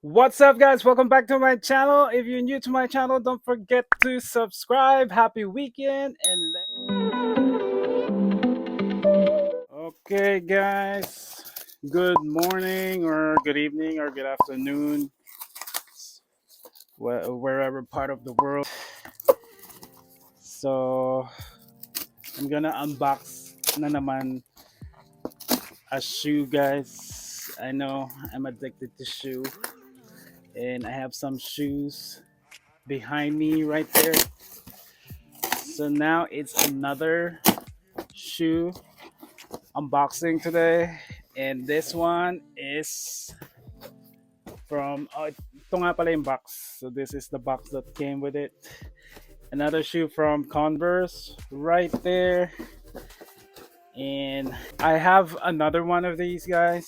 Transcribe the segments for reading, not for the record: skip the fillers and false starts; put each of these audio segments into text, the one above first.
What's up, guys? Welcome back to my channel. If you're new to my channel, don't forget to subscribe. Happy weekend and okay, guys. Good morning, or good evening, or good afternoon, wherever part of the world. So I'm gonna unbox na naman a shoe, guys. I know I'm addicted to shoe, and I have some shoes behind me right there. So now it's another shoe unboxing today, and this one is from ito nga pala yung box. So this is the box that came with it. Another shoe from Converse right there, and I have another one of these, guys,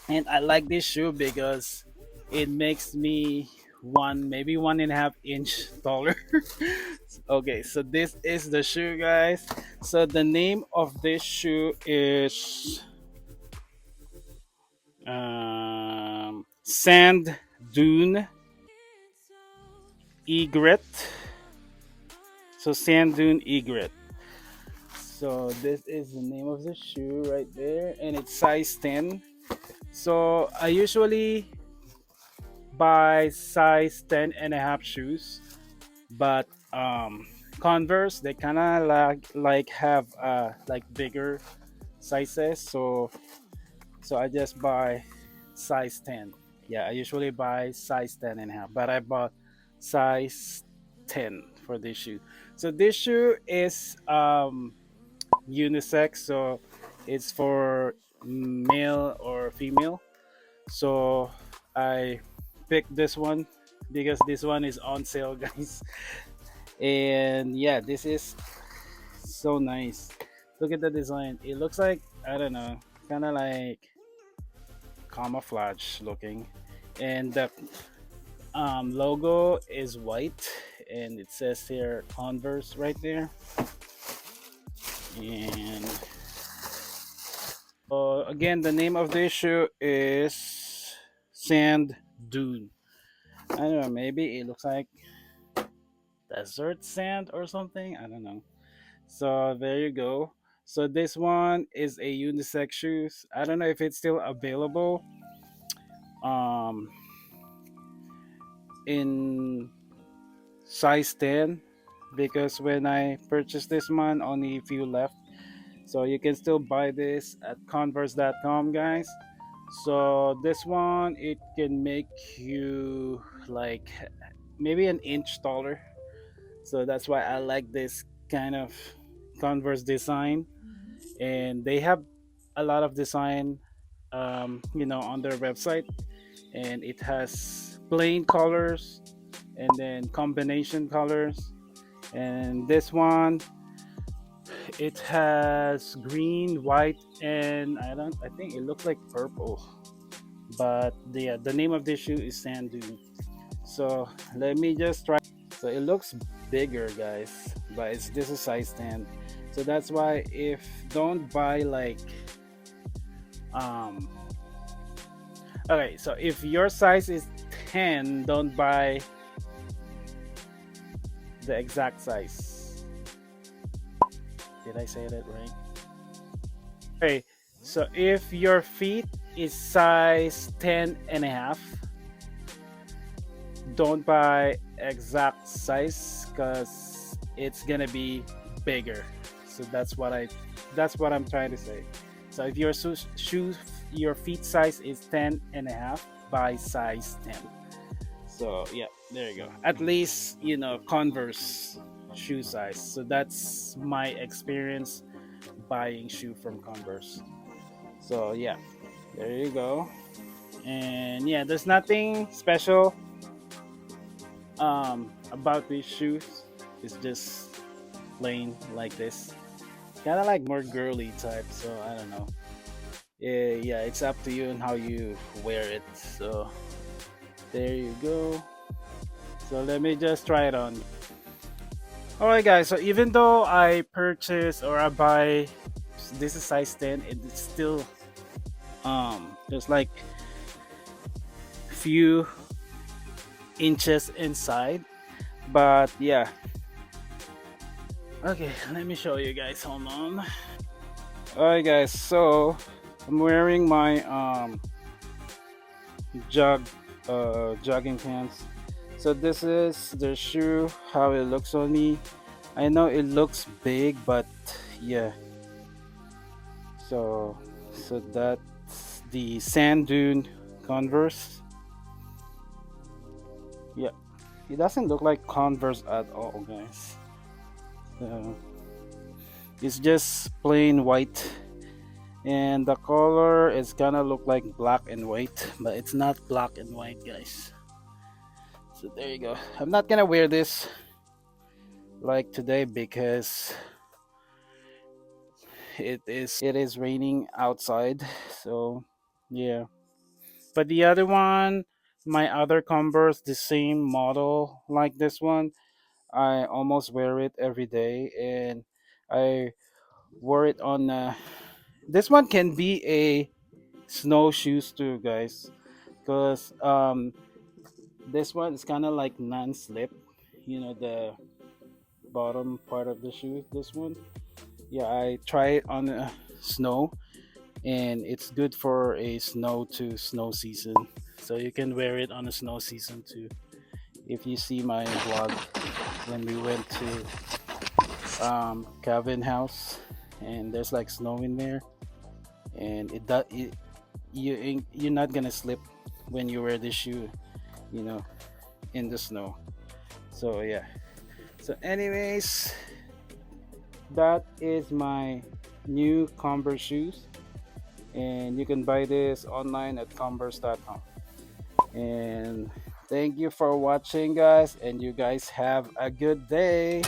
and I like this shoe because it makes me maybe 1.5 inch taller. Okay, so this is the shoe, guys. So the name of this shoe is Sand Dune Egret. So Sanddune Egret. So this is the name of the shoe right there, and it's size 10. So I usually buy size 10 and a half shoes, but Converse, they kind of like have like bigger sizes. So I just buy size 10. Yeah, I usually buy size 10 and a half, but I bought size 10 for this shoe. So this shoe is unisex, so it's for male or female. So I picked this one because this one is on sale, guys. And yeah, this is so nice. Look at the design. It looks like, I don't know, kind of like camouflage looking, and the logo is white, and it says here Converse right there. And again, the name of this shoe is Sand Dune. I don't know, maybe it looks like desert sand or something, I don't know. So there you go. So this one is a unisex shoes. I don't know if it's still available um in size 10, because when I purchased this one, only a few left. So you can still buy this at converse.com, guys. So this one, it can make you like maybe an inch taller. So that's why I like this kind of Converse design. And they have a lot of design, on their website. And it has plain colors and then combination colors. And this one, it has green, white, and I think it looks like purple. But the name of this shoe is Sanddune. So let me just try. So it looks bigger, guys, but this is size 10. So that's why, if don't buy like um okay, so if your size is 10, don't buy the exact size. Did I say that right? Okay, so if your feet is size 10 and a half, don't buy exact size because it's gonna be bigger. So that's what I'm trying to say. So if your your feet size is 10 and a half, buy size 10. So yeah, there you go. At least Converse shoe size. So that's my experience buying shoe from Converse. So yeah, there you go. And yeah, there's nothing special about these shoes. It's just plain like this, kind of like more girly type. So I don't know. Yeah, it's up to you and how you wear it. So there you go. So let me just try it on. All right, guys. So even though I purchase or I buy, this is size 10, it's still just like few inches inside. But yeah, okay, let me show you guys. Hold on. Alright, guys. So I'm wearing my jog jogging pants. So this is the shoe, how it looks on me. I know it looks big, but yeah. So that's the Sanddune Converse. Yeah, it doesn't look like Converse at all, guys. So it's just plain white, and the color is gonna look like black and white, but it's not black and white, guys. So there you go. I'm not gonna wear this like today because it is raining outside. So yeah. But the other one, my other Converse, the same model like this one, I almost wear it every day, and I wore it on. This one can be a snowshoes too, guys, because this one is kind of like non-slip. You know, the bottom part of the shoe. This one, yeah, I try it on snow, and it's good for a snow to snow season. So you can wear it on a snow season too. If you see my vlog when we went to Calvin house, and there's like snow in there, and you're not gonna slip when you wear this shoe, you know, in the snow. So yeah. So anyways, that is my new Converse shoes, and you can buy this online at converse.com. And thank you for watching, guys, and you guys have a good day.